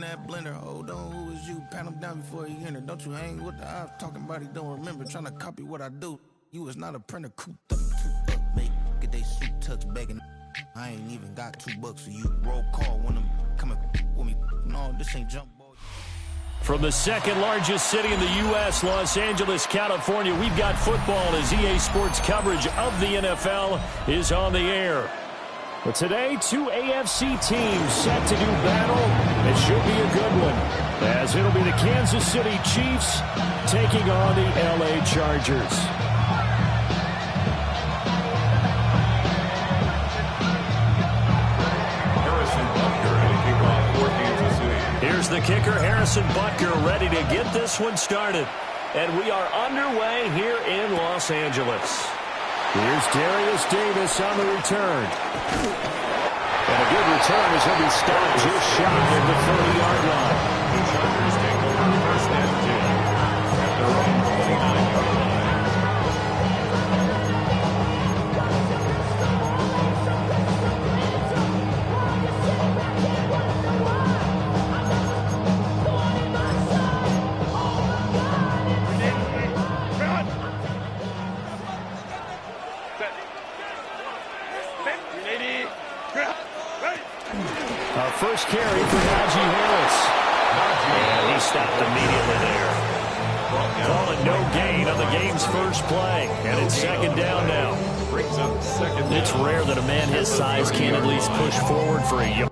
that blender. Hold on, who is you? Pat him down before he enter. Don't you hang with the ops talking about he don't remember. Trying to copy what I do. You is not a printer. Cooped up, mate. Get they suit tucks begging. I ain't even got $2 for you. Roll call when I'm coming with me. No, this ain't jump ball. From the second largest city in the U.S., Los Angeles, California, we've got football as EA Sports coverage of the NFL is on the air. But today, two AFC teams set to do battle. It should be a good one, as it'll be the Kansas City Chiefs taking on the L.A. Chargers. Here's the kicker, Harrison Butker, ready to get this one started. And we are underway here in Los Angeles. Here's Darius Davis on the return. And a good return as he'll be stopped just shy of the 30-yard line. The Chargers take over first and 10 at their own 29-yard line. First carry for Najee Harris. And he stopped immediately there. Calling no gain on the game's first play. And it's second down now. It's rare that a man his size can at least push forward for a yard.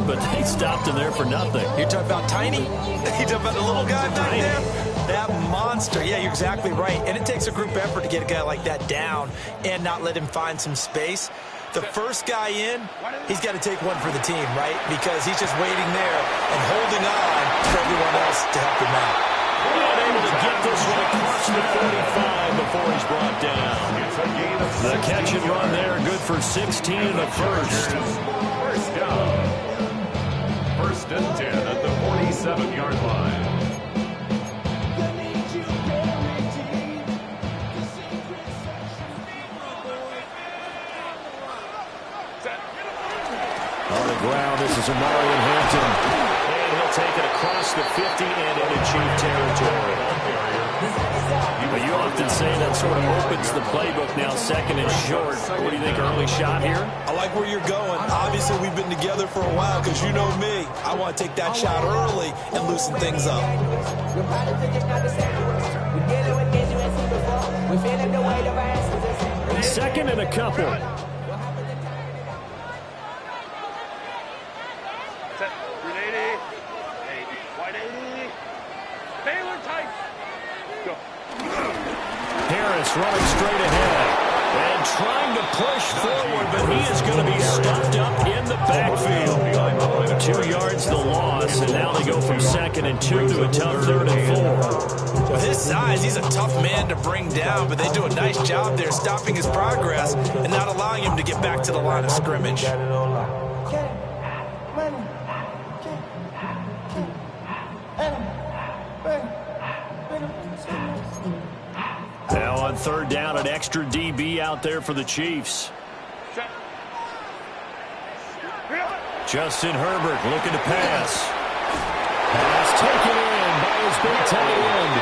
But they stopped him there for nothing. You're talking about Tiny? You're talking about the little guy back there? That monster. Yeah, you're exactly right. And it takes a group effort to get a guy like that down and not let him find some space. The first guy in, he's got to take one for the team, right? Because he's just waiting there and holding on for everyone else to help him out. Able to get this one across the 45 before he's brought down. The catch and run there, good for 16 in the first. First down. First and 10 at the 47-yard line. On the ground, this is Amarian Hampton. And he'll take it across the 50 and into Chief territory. But you often say that sort of opens the playbook now, second and short. What do you think, early shot here? I like where you're going. Obviously, we've been together for a while because you know me. I want to take that shot early and loosen things up. Second and a couple. Harris running straight ahead and trying to push forward, but he is going to be stuffed up in the backfield. 2 yards the loss, and now they go from second and 2 to a tough third and 4. With his size, he's a tough man to bring down, but they do a nice job there stopping his progress and not allowing him to get back to the line of scrimmage. Now on third down, an extra DB out there for the Chiefs. Justin Herbert looking to pass. Pass taken in by his big tight end.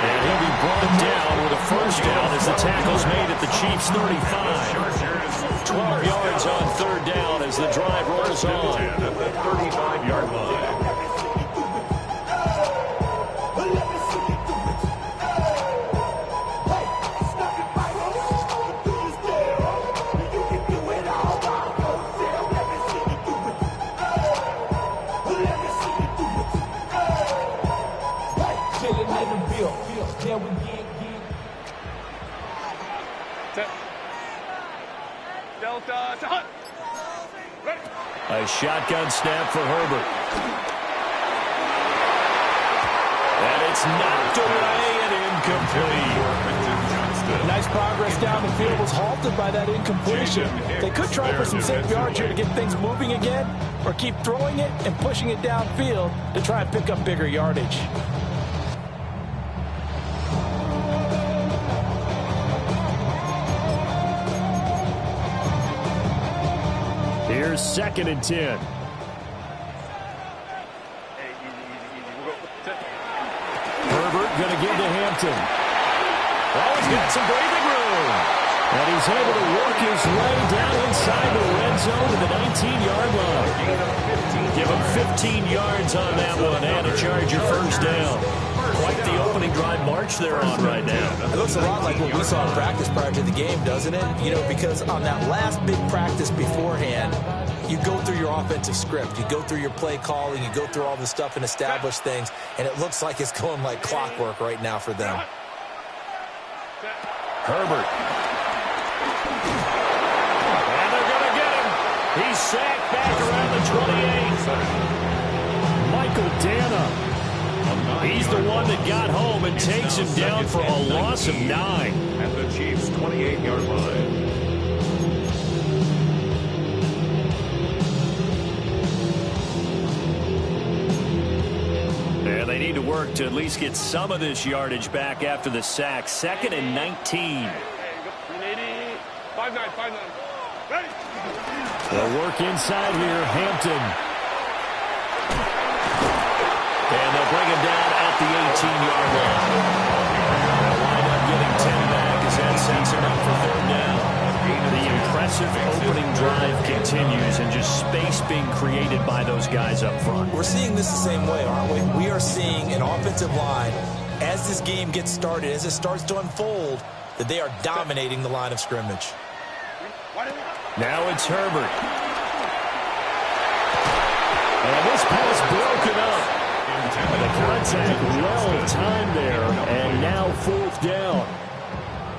And he'll be brought down with a first down as the tackle's made at the Chiefs' 35. 12 yards on third down as the drive rolls on. At the 35-yard line. A shotgun snap for Herbert. And it's knocked away and incomplete. Nice progress down the field was halted by that incompletion. They could try for some safe yards here to get things moving again, or keep throwing it and pushing it downfield to try and pick up bigger yardage. Here's 2nd and 10. Herbert going to give to Hampton. Oh, he's got some breathing room. And he's able to work his way down inside the red zone to the 19-yard line. Give him 15 yards on that one and a Charger first down. Quite the opening drive march they're on right now. It looks a lot like what we saw in practice prior to the game, doesn't it? You know, because on that last big practice beforehand, you go through your offensive script. You go through your play calling. You go through all the stuff and establish things. And it looks like it's going like clockwork right now for them. Herbert. And they're going to get him. He's sacked back around the 28. Michael Dana. He's the one that got home and takes him down for a loss of 9. At the Chiefs' 28-yard line. And they need to work to at least get some of this yardage back after the sack. 2nd and 19. They'll work inside here. Hampton. And they'll bring him down at the 18-yard line. They'll wind up getting 10 back as that sets him up for third down. The impressive opening drive continues and just space being created by those guys up front. We're seeing this the same way, aren't we? We are seeing an offensive line, as this game gets started, as it starts to unfold, that they are dominating the line of scrimmage. Now it's Herbert. And this pass broken up. The contact well timed there, and now 4th down.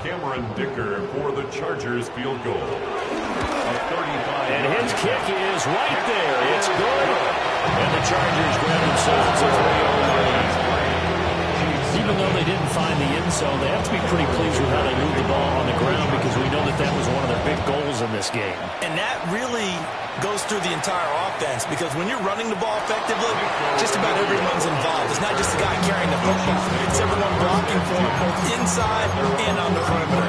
Cameron Dicker for the Chargers field goal. And his kick is right there. It's good. And the Chargers grab themselves a 3-0 lead. Even though they didn't find the end zone, they have to be pretty pleased with how they moved the ball on the ground, because we know that that was one of their big goals in this game. And that really goes through the entire offense, because when you're running the ball effectively, just about everyone's involved. It's not just the guy carrying the football. It's everyone blocking for him, both inside and on the perimeter.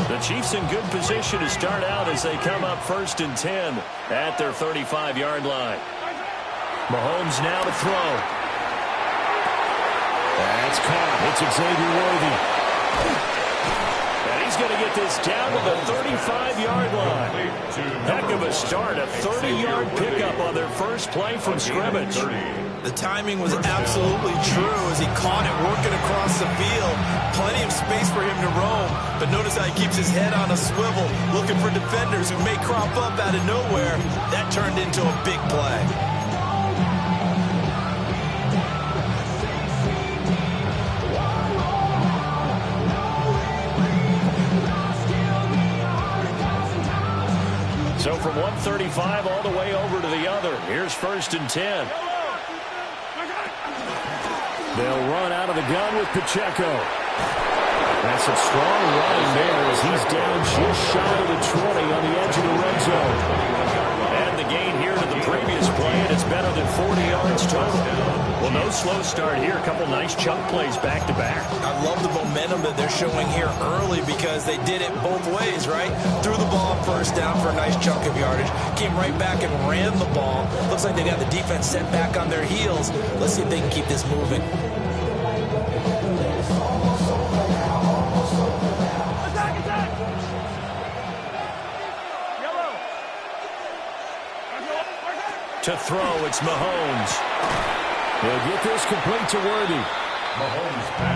The Chiefs in good position to start out as they come up 1st and 10 at their 35-yard line. Mahomes now to throw. That's caught. It's Xavier Worthy. And he's going to get this down to the 35-yard line. Heck of a start. A 30-yard pickup on their first play from scrimmage. The timing was absolutely true as he caught it working across the field. Plenty of space for him to roam, but notice how he keeps his head on a swivel, looking for defenders who may crop up out of nowhere. That turned into a big play. So from 135 all the way over to the other. Here's 1st and 10. They'll run out of the gun with Pacheco. That's some strong running there as he's down just shy of the 20 on the edge of the red zone. And the gain here to the previous play, and it's better than 40 yards total. Well, no slow start here. A couple nice chunk plays back-to-back. I love the momentum that they're showing here early, because they did it both ways, right? Threw the ball on 1st down for a nice chunk of yardage. Came right back and ran the ball. Looks like they got the defense set back on their heels. Let's see if they can keep this moving. To throw, it's Mahomes. He'll get this complete to Worthy.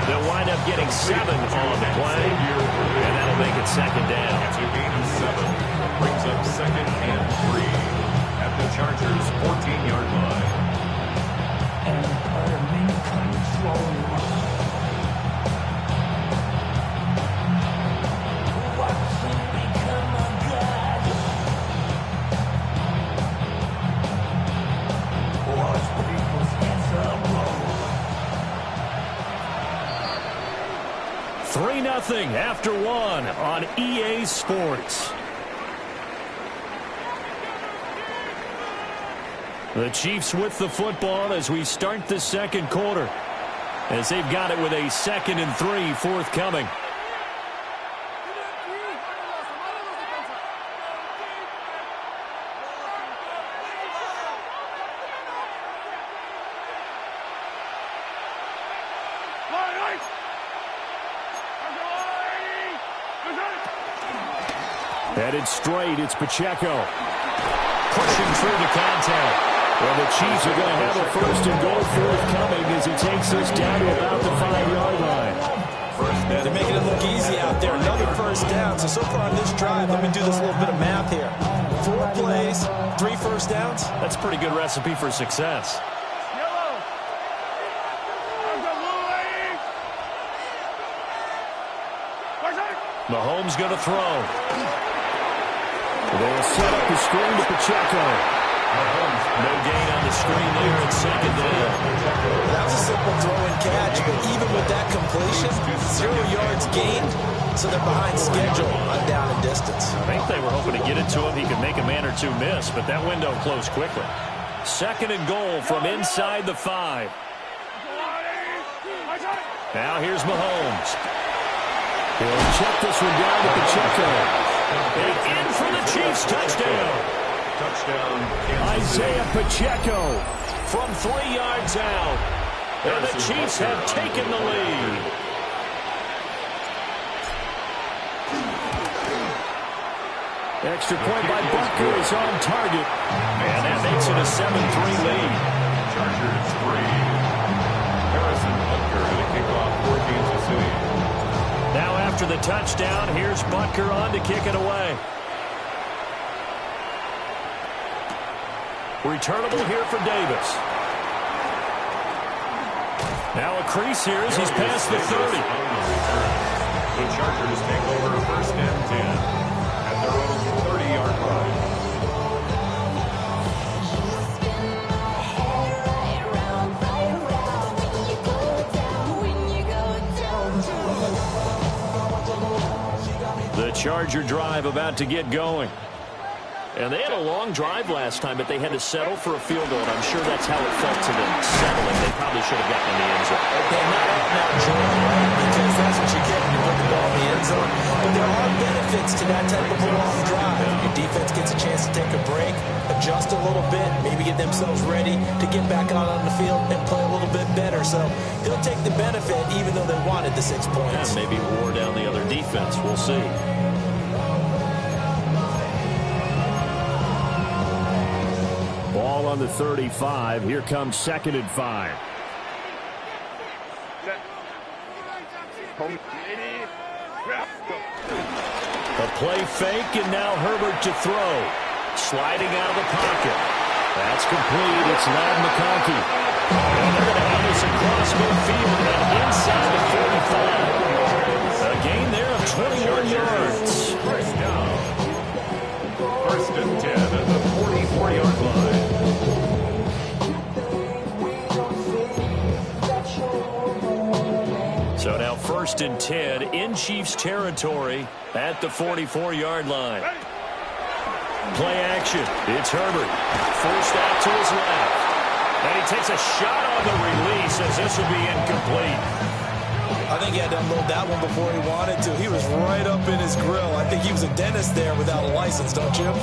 They'll wind up getting 7 on the play, and that'll make it second down. To gain 7, brings up second and 3 at the Chargers' 14-yard line. And I'm in control. Watching become a god. Watch people's hands up. 3-0 after 1 on EA Sports. The Chiefs with the football as we start the second quarter, as they've got it with a 2nd and 3 forthcoming. Headed straight, it's Pacheco. Pushing through the contact. Well, the Chiefs are going to have a 1st and goal forthcoming as he takes this down to about the 5-yard line. They're making it look easy out there. Another 1st down. So far on this drive, let me do this little bit of math here. 4 plays, 3 1st downs. That's a pretty good recipe for success. Mahomes going to throw. They'll set up the screen to Pacheco. No gain on the screen there at 2nd down. That was a simple throw and catch, but even with that completion, 0 yards gained, so they're behind schedule on down and distance. I think they were hoping to get it to him. He could make a man or 2 miss, but that window closed quickly. 2nd and goal from inside the 5. Now here's Mahomes. He'll check this one down to Pacheco. And in for the Chiefs touchdown. Touchdown, Isaiah Pacheco from 3 yards out. And the Chiefs have taken the lead. Extra point by Butker is on target. And that makes it a 7-3 lead. Chargers 3. Harrison Butker to kick off for Kansas City. Now after the touchdown, here's Butker on to kick it away. Returnable here for Davis. Now a crease here as he's past the 30. The Chargers take over 1st and 10 at their own 30-yard line. The Charger drive about to get going. And they had a long drive last time, but they had to settle for a field goal. And I'm sure that's how it felt to them, settling. They probably should have gotten in the end zone. They're not out and out joy, right? Because that's what you get when you put the ball in the end zone. But there are benefits to that type of a long drive. Your defense gets a chance to take a break, adjust a little bit, maybe get themselves ready to get back out on the field and play a little bit better. So they'll take the benefit even though they wanted the 6 points. Yeah, maybe wore down the other defense. We'll see. Ball on the 35. Here comes 2nd and 5. A play fake, and now Herbert to throw. Sliding out of the pocket. That's complete. It's Ladd McConkey. And they're going to have this across midfield and inside the 45. A gain there of 21 yards. 1st down. 1st and 10 at the 44-yard line. So now 1st and 10 in Chiefs territory at the 44-yard line. Play action. It's Herbert. Forced out to his left. And he takes a shot on the release as this will be incomplete. I think he had to unload that one before he wanted to. He was right up in his grill. I think he was a dentist there without a license, don't you?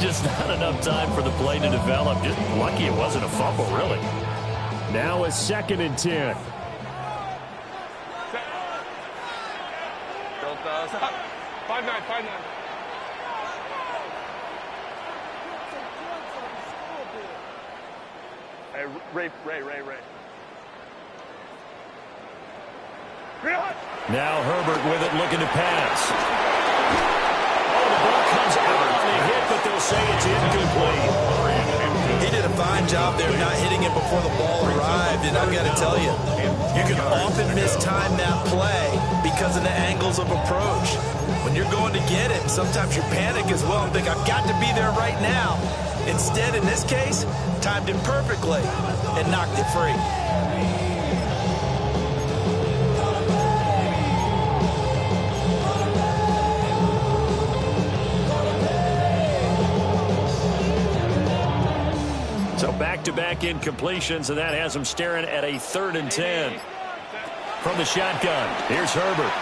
Just not enough time for the play to develop. Just lucky it wasn't a fumble, really. Now a 2nd and 10. 5-9. Ray. Now Herbert with it, looking to pass. Oh, the ball comes out on the hit, but they'll say it's incomplete. He did a fine job there not hitting it before the ball arrived, and I've got to tell you, you can often mistime that play because of the angles of approach. When you're going to get it, sometimes you panic as well and think, I've got to be there right now. Instead, in this case, timed it perfectly and knocked it free. So back-to-back incompletions, and that has him staring at a 3rd and 10. From the shotgun, here's Herbert.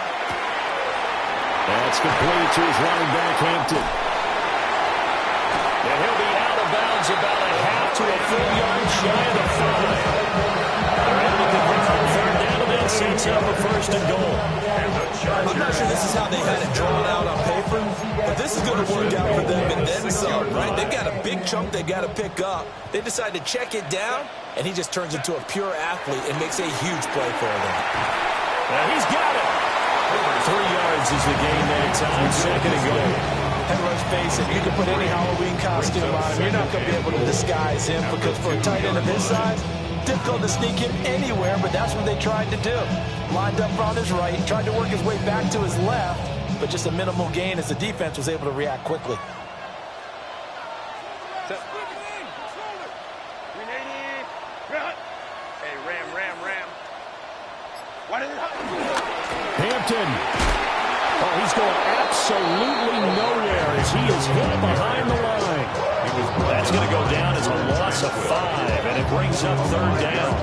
That's complete to his running back, Hampton. And he'll be out of bounds about a half to a full yard shy of the 5. They're able to convert on 3rd down, and that sets up a 1st and goal. I'm not sure this is how they had it drawn out on paper, but this is going to work out for them and then some, right? They've got a big chunk they got to pick up. They decide to check it down, and he just turns into a pure athlete and makes a huge play for them. Now he's got it. 3 yards is the gain that time, 2nd and goal. And let's face it, you can put any Halloween costume on him. You're not going to be able to disguise him because for a tight end of his size, difficult to sneak him anywhere, but that's what they tried to do. Lined up on his right, tried to work his way back to his left, but just a minimal gain as the defense was able to react quickly. Hey, Ram. Hampton. Oh, he's going absolutely nowhere as he is hit behind the line. That's going to go down as a loss of 5, and it brings up 3rd down.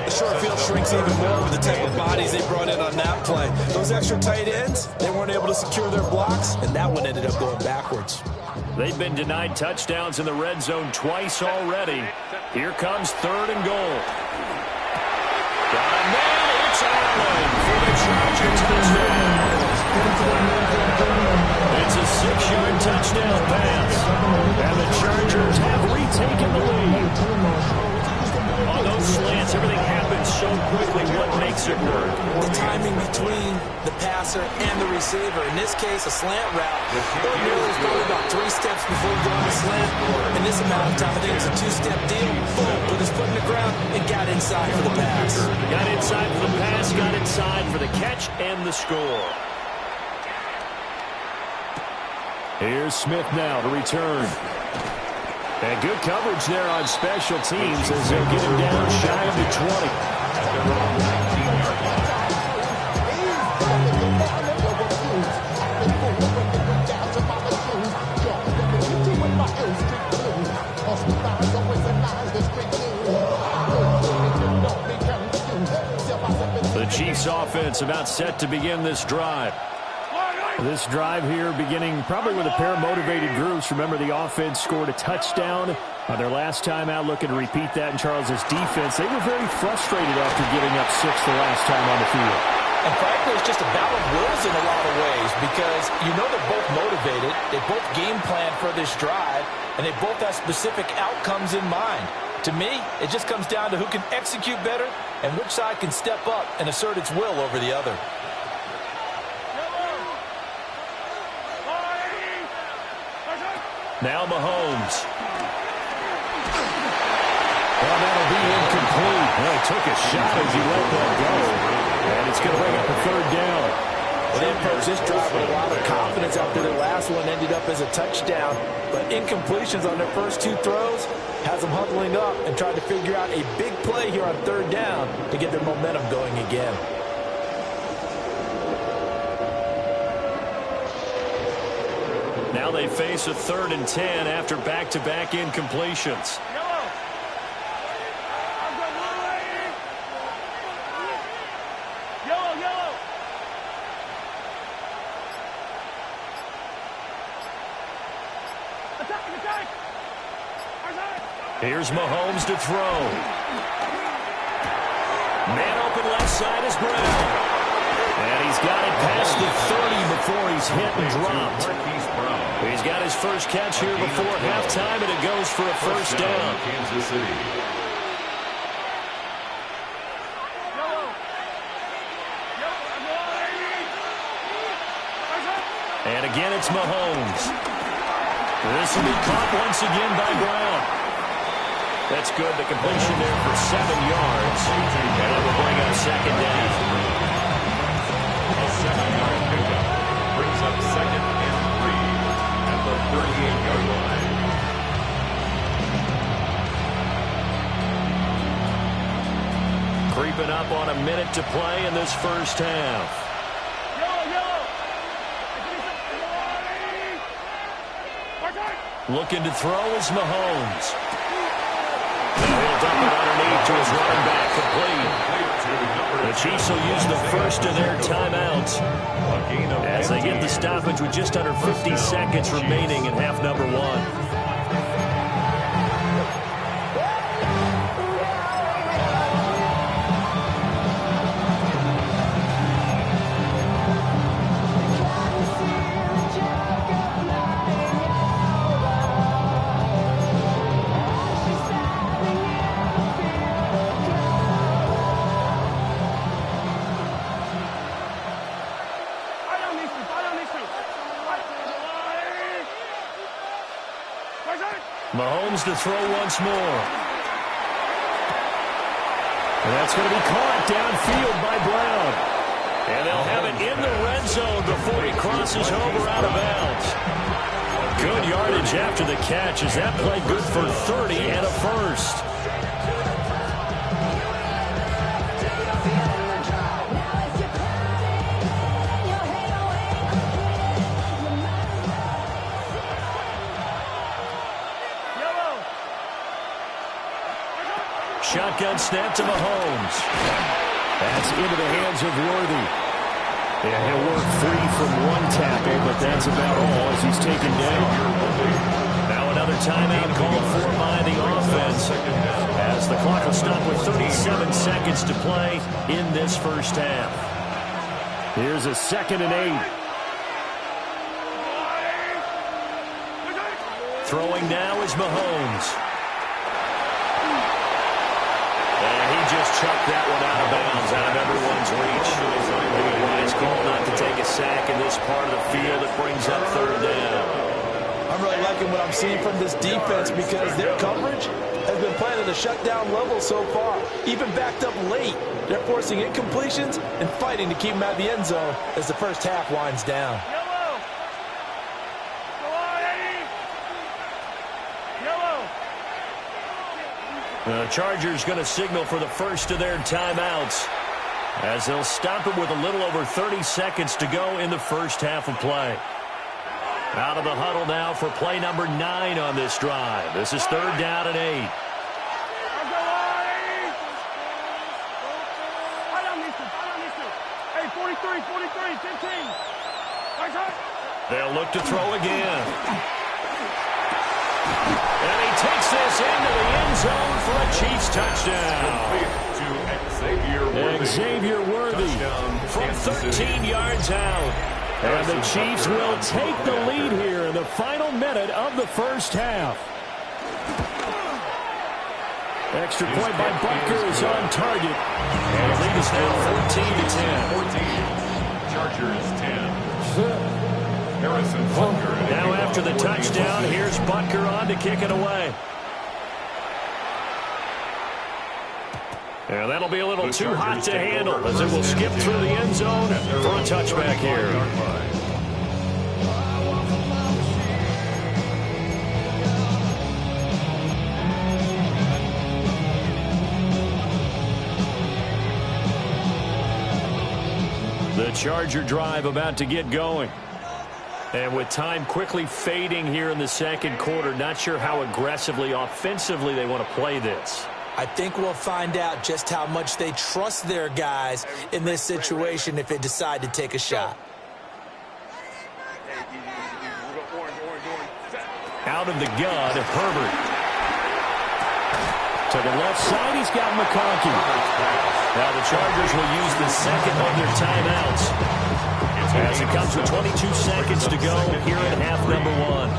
The short field shrinks even more with the type of bodies they brought in on that play. Those extra tight ends, they weren't able to secure their blocks, and that one ended up going backwards. They've been denied touchdowns in the red zone twice already. Here comes 3rd and goal. Got him there. It's Allen for the Charger touchdown. It's a 6-yard touchdown pass. And the Chargers have retaken the lead. On those slants, everything happens so quickly. What makes it work? The timing between the passer and the receiver. In this case, a slant route. Ordinarily, it's probably about 3 steps before going to slant. In this amount of time, I think it's a 2-step deal. Boom, put his foot in the ground and got inside for the pass. Got inside for the pass, got inside for the catch and the score. Here's Smith now to return. And good coverage there on special teams as they'll get him down shy of the 20. The Chiefs offense about set to begin this drive. This drive here beginning probably with a pair of motivated groups. Remember, the offense scored a touchdown on their last time out, looking to repeat that in Charles's defense. They were very frustrated after giving up 6 the last time on the field. And frankly, it's just a battle of wills in a lot of ways because you know they're both motivated. They both game plan for this drive, and they both have specific outcomes in mind. To me, it just comes down to who can execute better and which side can step up and assert its will over the other. Now Mahomes. Well, that'll be incomplete. Well, he took a shot as he let that go. And it's going to bring up a 3rd down. Well, they approached this drive with a lot of confidence after their last one ended up as a touchdown. But incompletions on their first 2 throws has them huddling up and trying to figure out a big play here on 3rd down to get their momentum going again. Now they face a 3rd and 10 after back-to-back incompletions. Here's Mahomes to throw. Man open left side is Brown. And he's got it past the 30 before he's hit and dropped. He's got his first catch here before halftime, and it goes for a 1st down. Kansas City. again, it's Mahomes. This will be caught once again by Brown. That's good. The completion there for 7 yards. And it will bring up second down. A 7-yard pickup brings up 2nd and 3 at the 38-yard line. Creeping up on a minute to play in this first half. Looking to throw is Mahomes. Now he'll dump it underneath to his running back, complete. The Chiefs will use the first of their timeouts as they get the stoppage with just under 50 seconds remaining in half number 1. Mahomes to throw once more. And that's going to be caught downfield by Brown. And they'll have it in the red zone before he crosses over out of bounds. Good yardage after the catch as that played good for 30 and a first. Shotgun snap to Mahomes. That's into the hands of Worthy. Yeah, he'll work free from one tackle, but that's about all as he's taken down. Now another timeout called for by the offense as the clock will stop with 37 seconds to play in this first half. Here's a 2nd and 8. Throwing now is Mahomes. Just chucked that one out of bounds, out of everyone's reach. Maybe a wise call not to take a sack in this part of the field. It brings up 3rd down. I'm really liking what I'm seeing from this defense because their coverage has been playing at a shutdown level so far. Even backed up late, they're forcing incompletions and fighting to keep them out of the end zone as the first half winds down. The Chargers going to signal for the first of their timeouts as they'll stop it with a little over 30 seconds to go in the first half of play. Out of the huddle now for play number 9 on this drive. This is 3rd down and 8. Hey, 43, 15. They'll look to throw again. And he takes this into the end zone for a Chiefs touchdown. Xavier Worthy from 13 yards out. And the Chiefs will take the lead here in the final minute of the first half. Extra point by Butker is on target. And the lead is now 14-10. Chargers 10. Now after the touchdown, here's Butker on to kick it away. And that'll be a little too hot to handle as it will skip through the end zone for a touchback here. The Charger drive about to get going. And with time quickly fading here in the second quarter, not sure how aggressively, offensively they want to play this. I think we'll find out just how much they trust their guys in this situation if they decide to take a shot. Out of the gun, Herbert. To the left side, he's got McConkey. Now the Chargers will use the second of their timeouts as it comes with 22 seconds to go here in half number 1.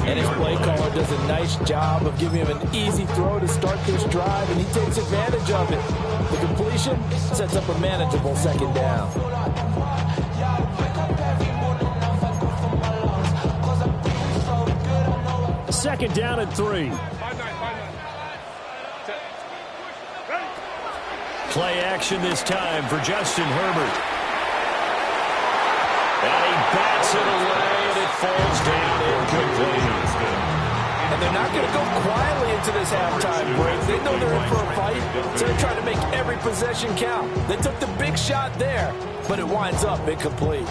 And his play caller does a nice job of giving him an easy throw to start this drive, and he takes advantage of it. The completion sets up a manageable 2nd down. Second down and 3. Play action this time for Justin Herbert. And he bats it away, and it falls down incomplete. And they're not going to go quietly into this halftime break. They know they're in for a fight, so they're trying to make every possession count. They took the big shot there, but it winds up incomplete.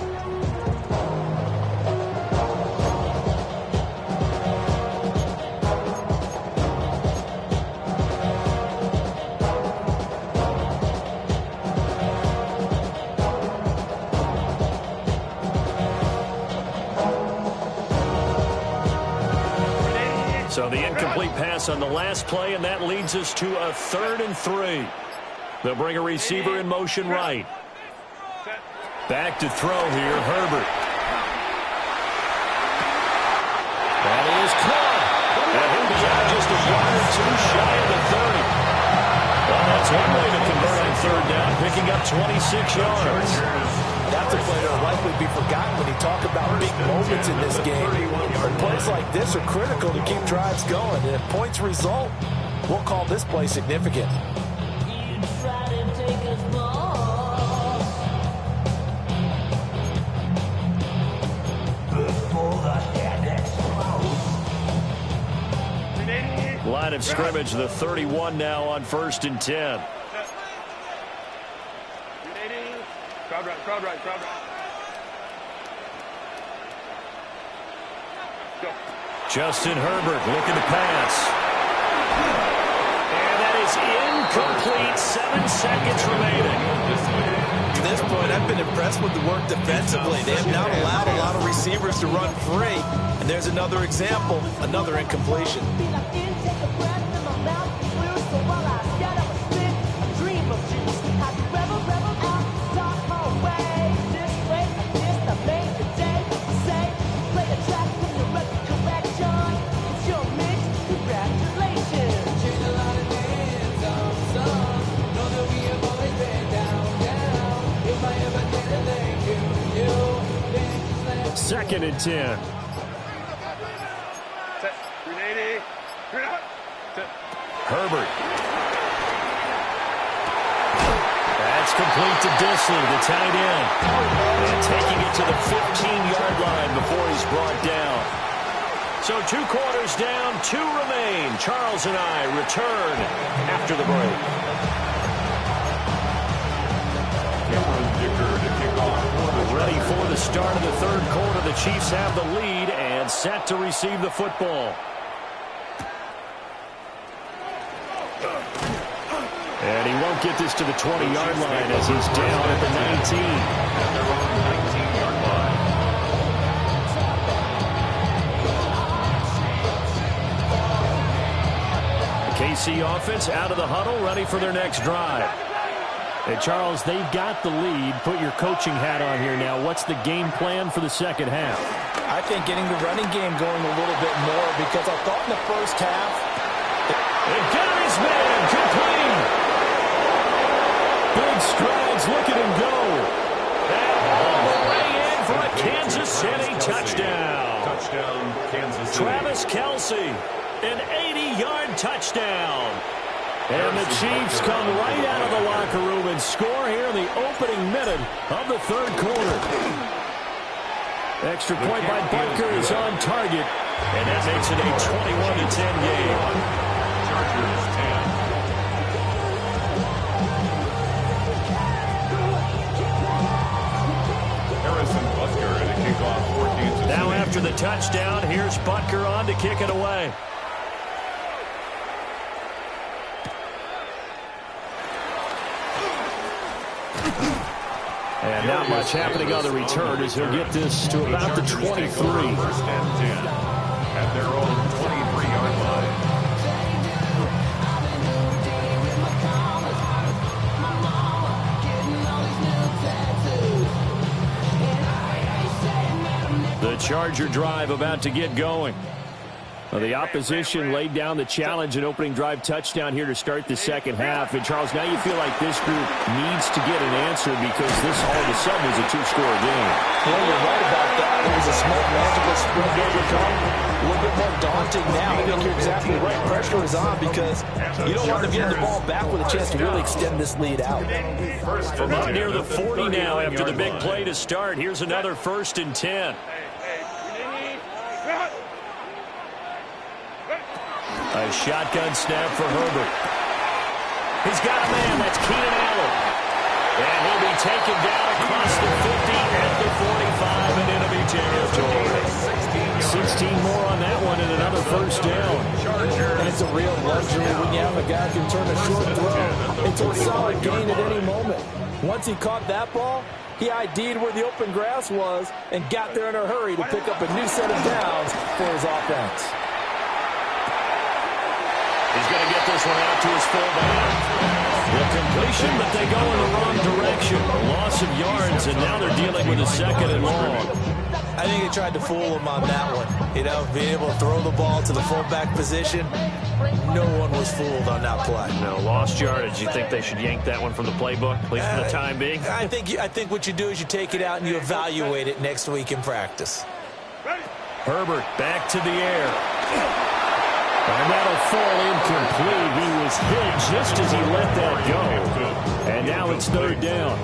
So the incomplete pass on the last play, and that leads us to a 3rd and 3. They'll bring a receiver in motion right. Back to throw here, Herbert. That is caught. And he'll be out just a yard or two shy of the 30. Well, that's one way to convert on 3rd down, picking up 26 yards. That's a play that will likely be forgotten when you talk about big moments in this game. But plays like this are critical to keep drives going. And if points result, we'll call this play significant. You try to take us balls before the head explodes. Line of scrimmage, the 31 now on 1st and 10. Crowd right. Go. Justin Herbert looking to pass. And that is incomplete. 7 seconds remaining. To this point, I've been impressed with the work defensively. They have not allowed a lot of receivers to run free. And there's another example, another incompletion. Second and 10. Set. 380. Herbert. That's complete to Disley, the tight end. And taking it to the 15-yard line before he's brought down. So 2 quarters down, 2 remain. Charles and I return after the break. Ready for the start of the 3rd quarter. The Chiefs have the lead and set to receive the football. And he won't get this to the 20-yard line as he's down at the 19. At their own 19-yard line. The KC offense out of the huddle, ready for their next drive. Hey, Charles, they've got the lead. Put your coaching hat on here now. What's the game plan for the second half? I think getting the running game going a little bit more, because I thought in the first half. And got his man, complete. Big strides, look at him go. And all the way in for a Kansas City touchdown. Touchdown, Kansas City. Travis Kelce, an 80-yard touchdown. And the Chiefs come right out of the locker room and score here in the opening minute of the 3rd quarter. Extra point by Butker is on target, and that makes it a 21-10 game. Chargers 10. Harrison Butker at a kickoff for Kansas City. Now after the touchdown, here's Butker on to kick it away. And not much happening on the return as he'll get this to about the 23. 1st and 10 at their own 23-yard line. The Charger drive about to get going. Well, the opposition laid down the challenge, an opening drive touchdown here to start the second half. And, Charles, now you feel like this group needs to get an answer because this all of a sudden is a 2-score game. Well, you're right about that. It was a small, magical sprint overcome. little bit more daunting now. I think you're exactly right. Pressure is on because you don't want them getting the ball back with a chance to really extend this lead out. From up near the 40 now after the big play to start. Here's another 1st and 10. A shotgun snap for Herbert. He's got a man. That's Keenan Allen. And he'll be taken down across the 50 at the 45 and enemy territory. 16 more on that one and another 1st down. And it's a real luxury when you have a guy who can turn a short throw into a solid gain at any moment. Once he caught that ball, he ID'd where the open grass was and got there in a hurry to pick up a new set of downs for his offense. He's going to get this one out to his fullback. The completion, but they go in the wrong direction. A loss of yards, and now they're dealing with a 2nd and long. I think they tried to fool him on that one. You know, being able to throw the ball to the fullback position. No one was fooled on that play. No, lost yardage. You think they should yank that one from the playbook, at least for the time being? I think what you do is you take it out and you evaluate it next week in practice. Herbert back to the air. And that'll fall incomplete. He was hit just as he let that go. And now it's 3rd down.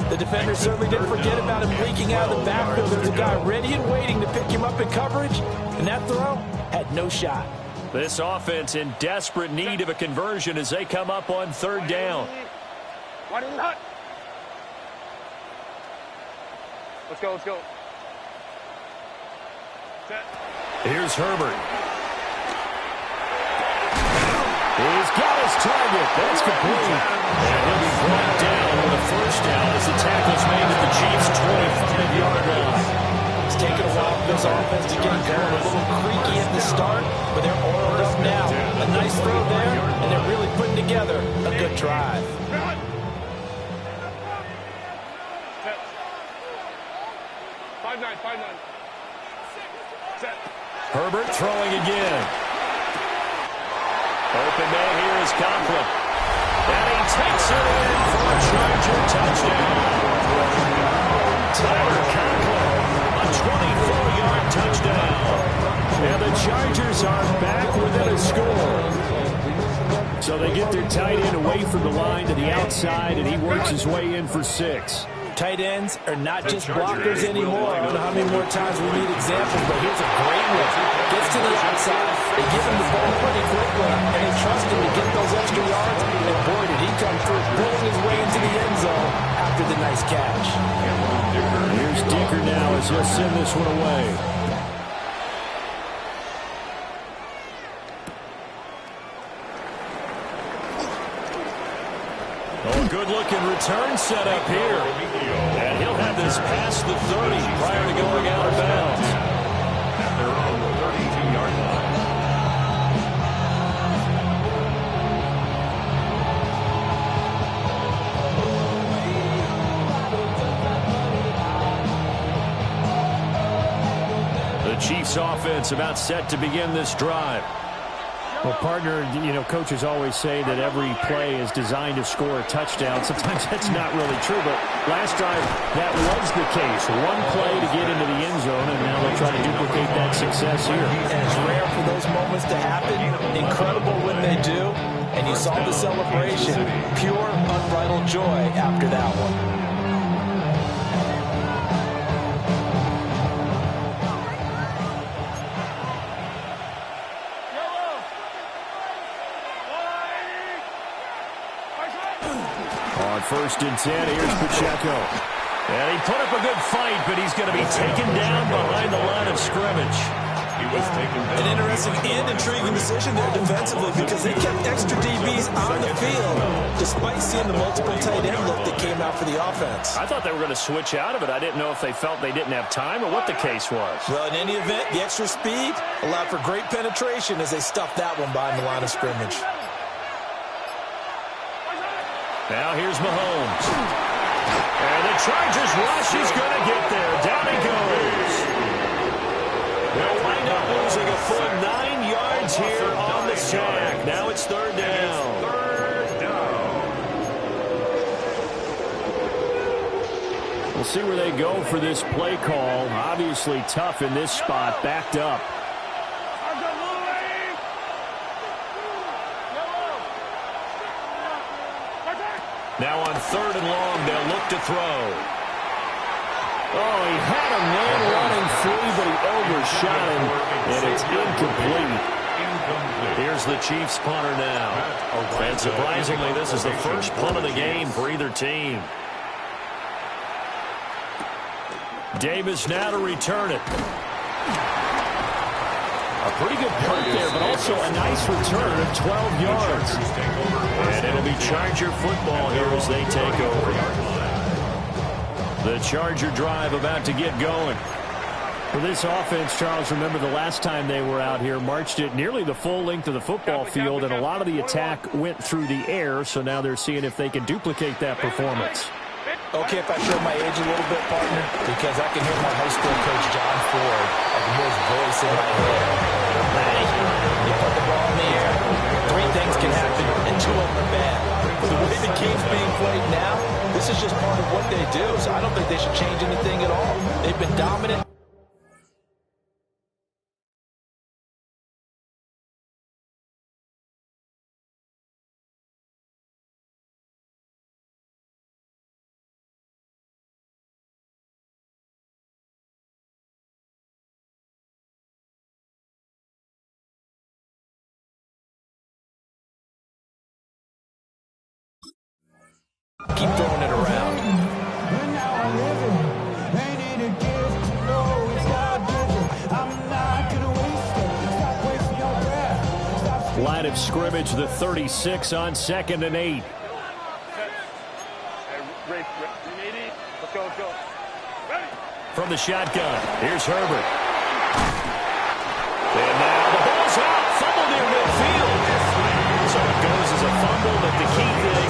The defender certainly didn't forget about him leaking out of the backfield. There's a guy ready and waiting to pick him up in coverage. And that throw had no shot. This offense in desperate need of a conversion as they come up on 3rd down. Let's go, let's go. Here's Herbert. He's got his target. That's complete. And he'll be brought down with a 1st down as the tackle's made at the Chiefs' 25-yard line. It's taken a while for this offense to get going. A little creaky at the start, but they're oiled up now. A nice throw there, and they're really putting together a good drive. Herbert throwing again. Open man here is Conklin. And he takes it in for a Charger touchdown. Tyler Conklin, a 24-yard touchdown. And the Chargers are back within a score. So they get their tight end away from the line to the outside, and he works his way in for 6. Tight ends are not just blockers anymore. I don't know how many more times we need examples, but here's a great one. Gets to the outside. They give him the ball pretty quickly, and they trust him to get those extra yards. And boy, did he come through, pulling his way into the end zone after the nice catch. Here's Dicker now as he'll send this one away. Oh, good-looking return set up here. And he'll have this past the 30 prior to going out of bounds. They're on the 32-yard line. The Chiefs offense about set to begin this drive. Well, partner, you know, coaches always say that every play is designed to score a touchdown. Sometimes that's not really true, but last drive, that was the case. One play to get into the end zone, and now they'll try to duplicate that success here. And it's rare for those moments to happen. Incredible when they do. And you saw the celebration. Pure, unbridled joy after that one. On 1st and 10, here's Pacheco. And he put up a good fight, but he's going to be taken down behind the line of scrimmage. He was taken down. An interesting and intriguing decision there defensively because they kept extra DBs on the field despite seeing the multiple tight end look that came out for the offense. I thought they were going to switch out of it. I didn't know if they felt they didn't have time or what the case was. Well, in any event, the extra speed allowed for great penetration as they stuffed that one behind the line of scrimmage. Now here's Mahomes. And the Chargers rush is going to get there. Down he goes. They'll wind up losing a full 9 yards here on the sack. Now it's 3rd down. We'll see where they go for this play call. Obviously tough in this spot, backed up. Now on 3rd and long, they'll look to throw. Oh, he had a man running free, but he overshot him, and it's incomplete. Here's the Chiefs punter now. And surprisingly, this is the first punt of the game for either team. Davis now to return it. A pretty good punt there, but also a nice return of 12 yards. And it'll be Charger football here as they take over. The Charger drive about to get going. For this offense, Charles, remember the last time they were out here, marched it nearly the full length of the football field, and a lot of the attack went through the air, so now they're seeing if they can duplicate that performance. Okay, if I show my age a little bit, partner, because I can hear my high school coach, John Ford, having his voice in my head. Hey, you put the ball in the air, 3 things can happen, and 2 of them are bad. The way the game's being played now, this is just part of what they do, so I don't think they should change anything at all. They've been dominant. Keep throwing it around. Line of scrimmage, the 36 on 2nd and 8. Let's go, let's go. Ready? From the shotgun, here's Herbert. And now the ball's out. Fumble near midfield. So it goes as a fumble, but the key thing,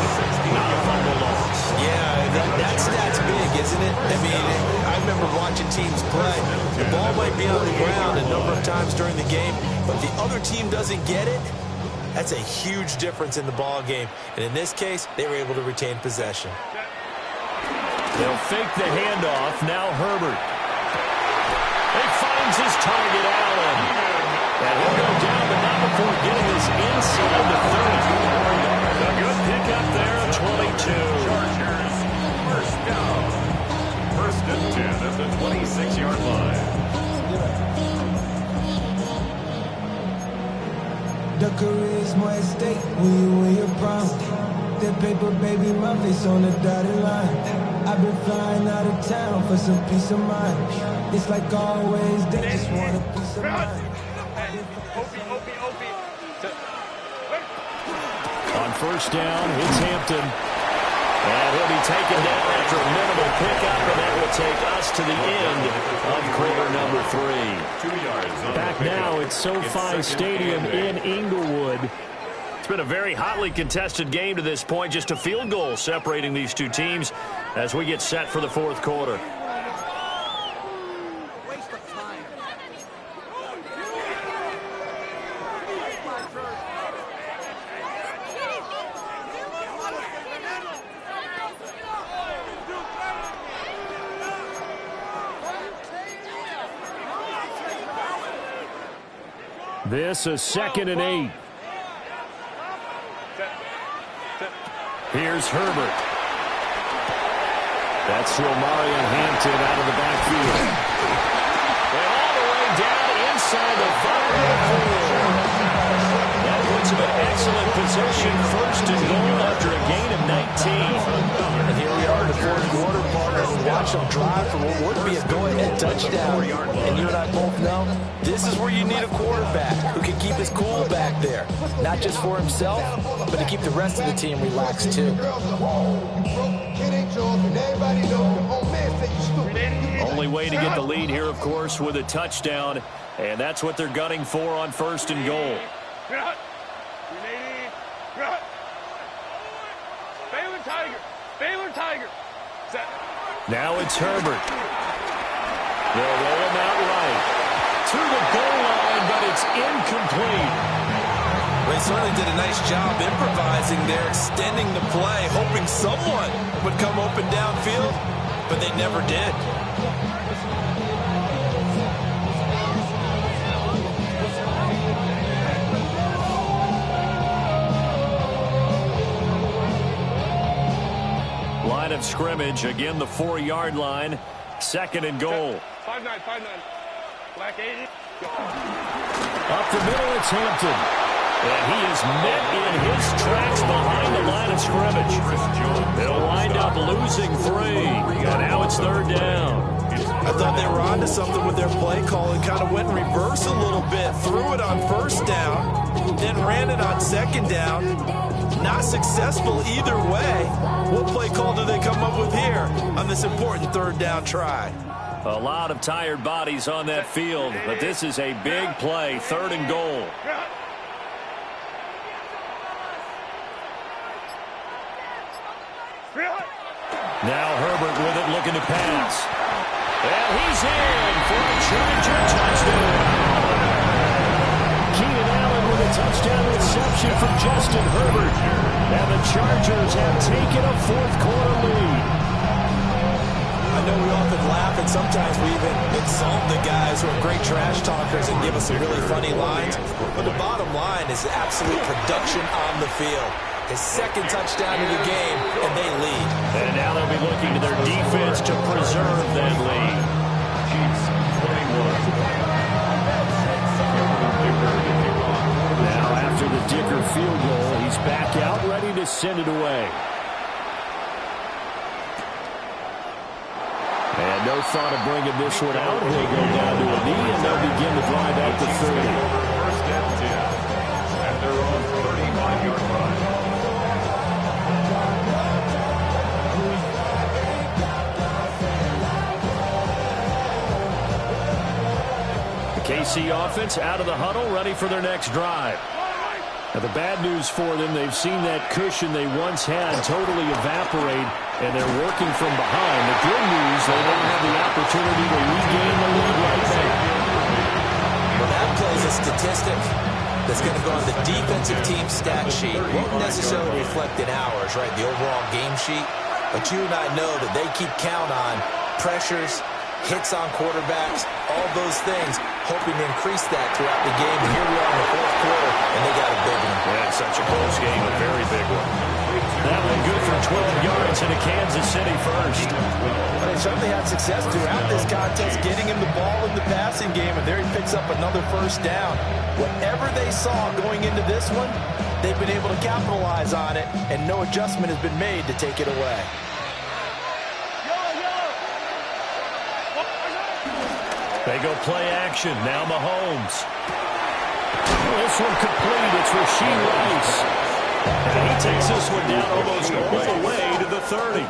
not a fumble loss. Yeah, that stat's big, isn't it? I mean, I remember watching teams play. The ball might be on the ground a number of times during the game, but the other team doesn't get it. That's a huge difference in the ball game. And in this case, they were able to retain possession. They'll fake the handoff. Now Herbert. He finds his target, Allen. And he'll go down, but not before getting this inside the 30. A good pickup there at 22. Chargers, first down. 1st and 10 at the 26-yard line. The charisma at stake when you win your prom. That paper, baby, my face on the dotted line. I've been flying out of town for some peace of mind. It's like always, they just want a piece of mind. On 1st down, it's Hampton. And he'll be taken down after a minimal pickup, and that will take us to the end of quarter number 3. 2 yards on Back the now pickup. at SoFi Stadium in Inglewood. It's been a very hotly contested game to this point. Just a field goal separating these two teams as we get set for the 4th quarter. This is 2nd and 8. Here's Herbert. That's to Omarion Hampton out of the backfield. And all the way down inside the 5. That puts him in excellent position. 1st and goal after a gain of 19. And here we are in the 4th quarter, partner. Watch them drive for what would be a go-ahead touchdown. And you and I both know this is where you need a quarterback who can keep his cool back there. Not just for himself, but to keep the rest of the team relaxed too. Only way to get the lead here, of course, with a touchdown. And that's what they're gunning for on 1st and goal. Baylor Tiger. Set. Now it's Herbert. They'll roll him out right. To the goal line, but it's incomplete. They certainly did a nice job improvising there, extending the play, hoping someone would come open downfield, but they never did. line of scrimmage. Again, the 4-yard line. 2nd and goal. 5-9, 5-9. Black 80. Up the middle, it's Hampton. And he is met in his tracks behind the line of scrimmage. They'll wind up losing 3. And now it's 3rd down. I thought they were onto something with their play call and kind of went in reverse a little bit. Threw it on 1st down, then ran it on 2nd down. Not successful either way. What play call do they come up with here on this important 3rd down try? A lot of tired bodies on that field, but this is a big play. 3rd and goal. Now Herbert with it, looking to pass. And he's in for a Charger touchdown. Keenan Allen with a touchdown reception from Justin Herbert. And the Chargers have taken a 4th-quarter lead. I know we often laugh, and sometimes we even insult the guys who are great trash talkers and give us some really funny lines. But the bottom line is absolute production on the field. His 2nd touchdown of the game, and they lead. And now they'll be looking to their defense to preserve that lead. Chiefs 21. Now after the Dicker field goal, he's back out ready to send it away. And no thought of bringing this one out. He'll go down to a knee, and they'll begin the drive at the 30. 1st and 10 at their own 35-yard line. KC offense out of the huddle, ready for their next drive. Now, the bad news for them, they've seen that cushion they once had totally evaporate, and they're working from behind. The good news, they don't have the opportunity to regain the lead right now. Well, that plays a statistic that's going to go on the defensive team stat sheet. Won't necessarily reflect in ours, right, the overall game sheet. But you and I know that they keep count on pressures, hits on quarterbacks, all those things, hoping to increase that throughout the game. And here we are in the 4th quarter, and they got a big one. Yeah, such a close game, a very big one. That one good for 12 yards into Kansas City first. But they certainly had success throughout this contest, getting him the ball in the passing game, and there he picks up another 1st down. Whatever they saw going into this one, they've been able to capitalize on it, and no adjustment has been made to take it away. They go play action. Now Mahomes. This one complete. It's Rasheed Rice. And he takes this one down almost all the way to the 30.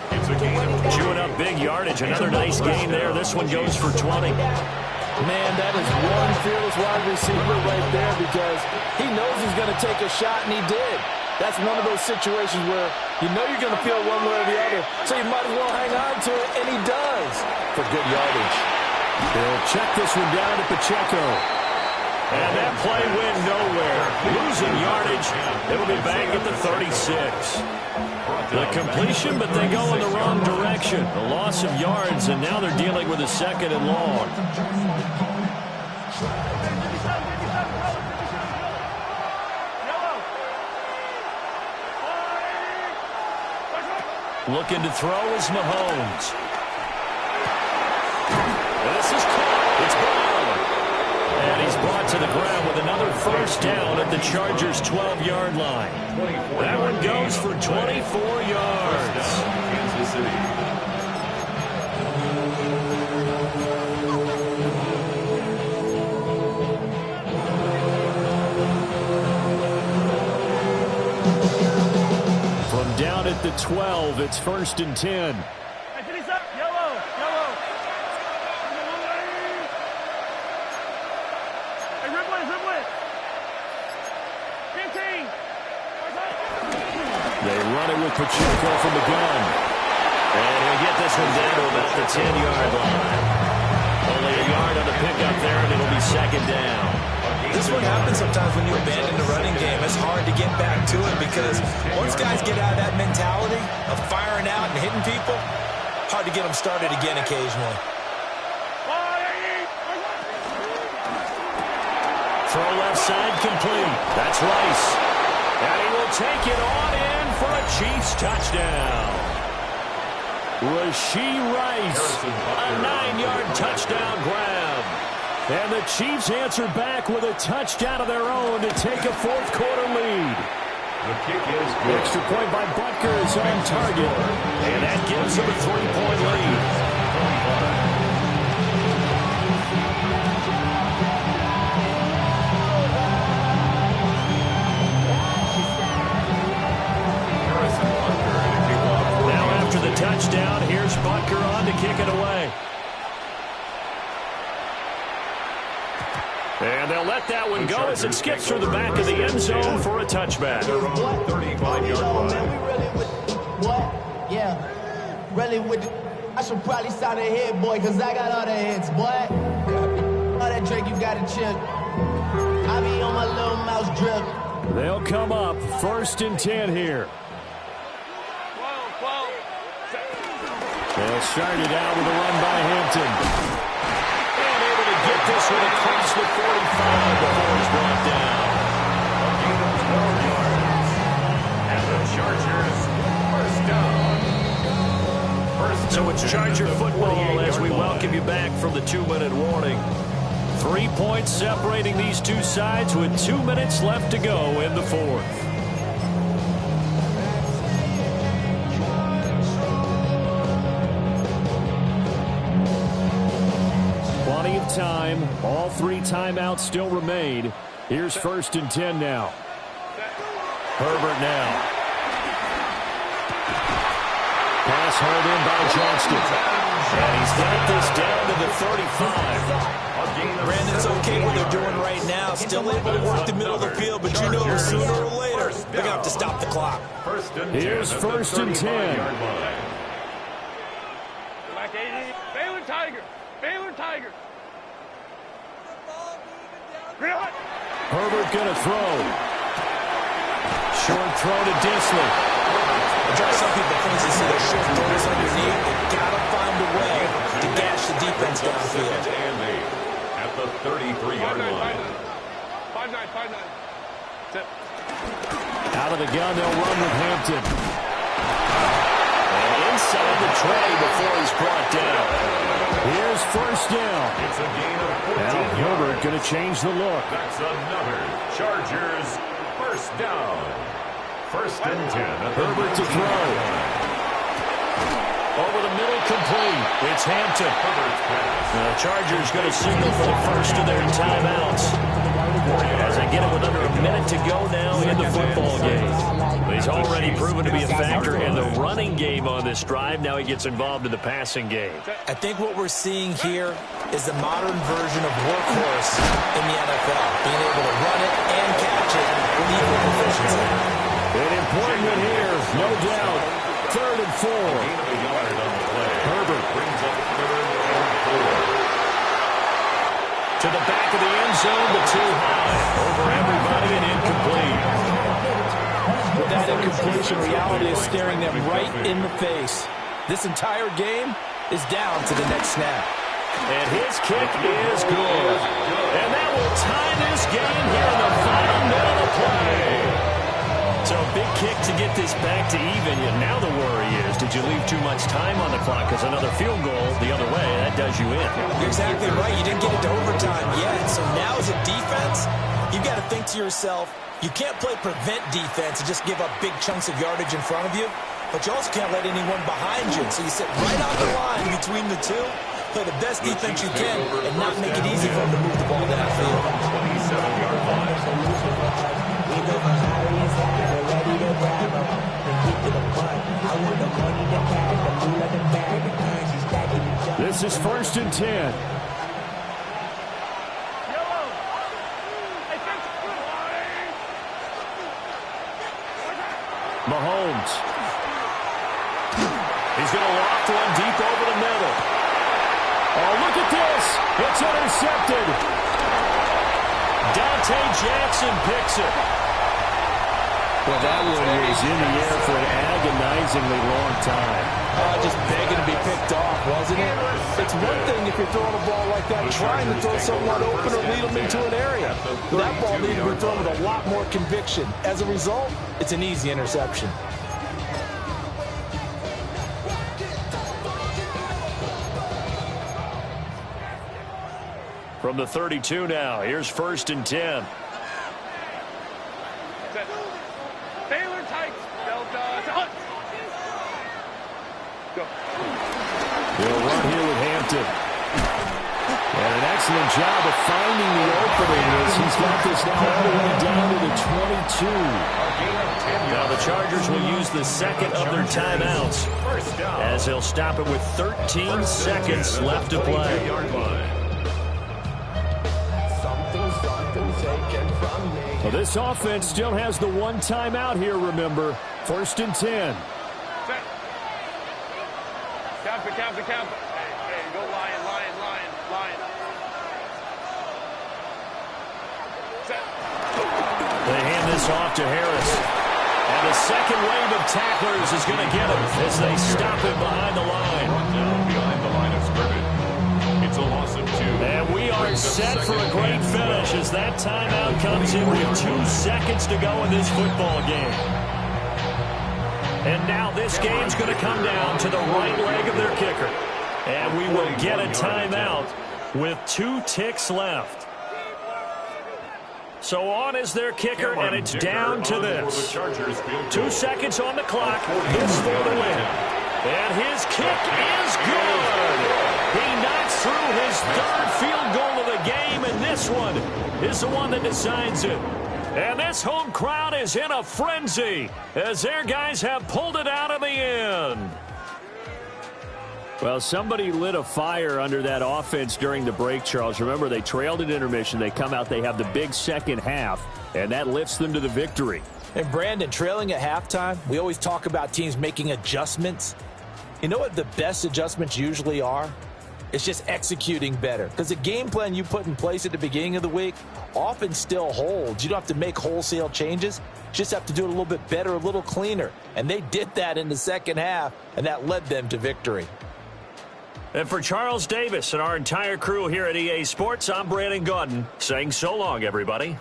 Chewing up big yardage. Another nice gain there. This one goes for 20. Man, that is one fearless wide receiver right there because he knows he's going to take a shot, and he did. That's one of those situations where you know you're going to feel one way or the other, so you might as well hang on to it, and he does for good yardage. They'll check this one down to Pacheco. And that play went nowhere. Losing yardage. It'll be back at the 36. The completion, but they go in the wrong direction. A loss of yards, and now they're dealing with a 2nd and long. Looking to throw is Mahomes. This is caught. It's Brown. And he's brought to the ground with another 1st down at the Chargers' 12-yard line. That one goes for 24 yards. Kansas City. From down at the 12, it's 1st and 10. They run it with Pacheco from the gun. And he'll get this one down to about the 10-yard line. Only a yard on the pickup there, and it'll be 2nd down. This one happens sometimes when you abandon the running game. It's hard to get back to it because once guys get out of that mentality of firing out and hitting people, hard to get them started again occasionally. Throw left side complete. That's Rice. And he will take it on in for a Chiefs touchdown. Rashee Rice, a 9-yard touchdown grab. And the Chiefs answer back with a touchdown of their own to take a fourth-quarter lead. The kick is good. Extra point by Butker is on target, and that gives them a 3-point lead. The touchdown. Here's Butker on to kick it away. And they'll let that one go as it skips through the back of the end zone for a touchback. 35-yard line. What? Yeah. Really with the... I should probably sign a hit, boy, because I got all the hits, boy. All that Drake, you got to chill. I be on my little mouse drip. They'll come up 1st and 10 here. They'll start it out with a run by Hampton. And able to get this one across the 45 before he's brought down. A gain of 12 yards. And the Chargers first down. So it's Charger football as we welcome you back from the 2-minute warning. 3 points separating these two sides with 2 minutes left to go in the fourth. Plenty of time. All 3 timeouts still remain. Here's 1st and 10 now. Herbert now. Pass hauled in by Johnston. And he's got this down to the 35. Brandon, it's okay what they're doing right now. Still able to work the middle of the field, but you know sooner or later they're going to have to stop the clock. Here's 1st and 10. Baylor Tiger. Baylor Tiger. Herbert going to throw. Short throw to Disley. I drive some people crazy to see their short throws underneath. They've got to find a way to gash the defense downfield. At the 33-yard line. 5-9. Out of the gun, they'll run with Hampton. And inside the 20 before he's brought down. Here's 1st down. It's a gain of 14 now Herbert going to change the look. That's another Chargers first down. 1st and 10. Herbert to throw. Over the middle, complete. It's Hampton. The Chargers going to signal for the first of their timeouts as they get it with under a minute to go now in the football game. He's already proven to be a factor in the running game on this drive. Now he gets involved in the passing game. I think what we're seeing here is the modern version of workhorse in the NFL, being able to run it and catch it with equal proficiency. An important one here, no doubt. 3rd and 4. Herbert brings up 3rd and 4. To the back of the end zone, but too high. Over everybody and incomplete. With that incompletion, reality is staring them right in the face. This entire game is down to the next snap. And his kick is good. And that will tie this game here in the final minute of play. So a big kick to get this back to even. Now the worry is, did you leave too much time on the clock? Because another field goal the other way, that does you in. You're exactly right. You didn't get into overtime yet. So now as a defense, you've got to think to yourself, you can't play prevent defense and just give up big chunks of yardage in front of you. But you also can't let anyone behind you. So you sit right on the line between the two, play the best defense you can, and not make it easy for them to move the ball downfield. 27-yard line. This is 1st and 10. Mahomes. He's going to loft one deep over the middle. Oh, look at this. It's intercepted. Dante Jackson picks it. Well, that one was in the air for an agonizingly long time. Just begging to be picked off, wasn't it? It's one thing if you're throwing a ball like that, trying to throw someone open or lead them into an area. That ball needed to be thrown with a lot more conviction. As a result, it's an easy interception. From the 32 now, here's 1st and 10. Taylor tights. Delta. Hunt. Go. They'll run here with Hampton. And an excellent job of finding the opening as he's got this now all the way down to the 22. Now the Chargers will use the second of their timeouts as they'll stop it with 13 seconds left to play. Well, this offense still has the one timeout here, remember. 1st and 10. Count. Hey, go lion. Set. They hand this off to Harris. And the second wave of tacklers is going to get him as they stop him behind the line. Behind the line of scrimmage. It's a loss of 2. And we are set for a great finish as that timeout comes in with 2 seconds to go in this football game. And now this game's going to come down to the right leg of their kicker. And we will get a timeout with 2 ticks left. So on is their kicker, and it's down to this. 2 seconds on the clock. This for the win. And his kick is good. He knocks through his 3rd field goal of the game, and this one is the one that decides it. And this home crowd is in a frenzy as their guys have pulled it out of the end. Well, somebody lit a fire under that offense during the break, Charles. Remember, they trailed at intermission. They come out, they have the big second half, and that lifts them to the victory. And, Brandon, trailing at halftime, we always talk about teams making adjustments. You know what the best adjustments usually are? It's just executing better. Because the game plan you put in place at the beginning of the week often still holds. You don't have to make wholesale changes. You just have to do it a little bit better, a little cleaner. And they did that in the second half, and that led them to victory. And for Charles Davis and our entire crew here at EA Sports, I'm Brandon Gaudin saying so long, everybody.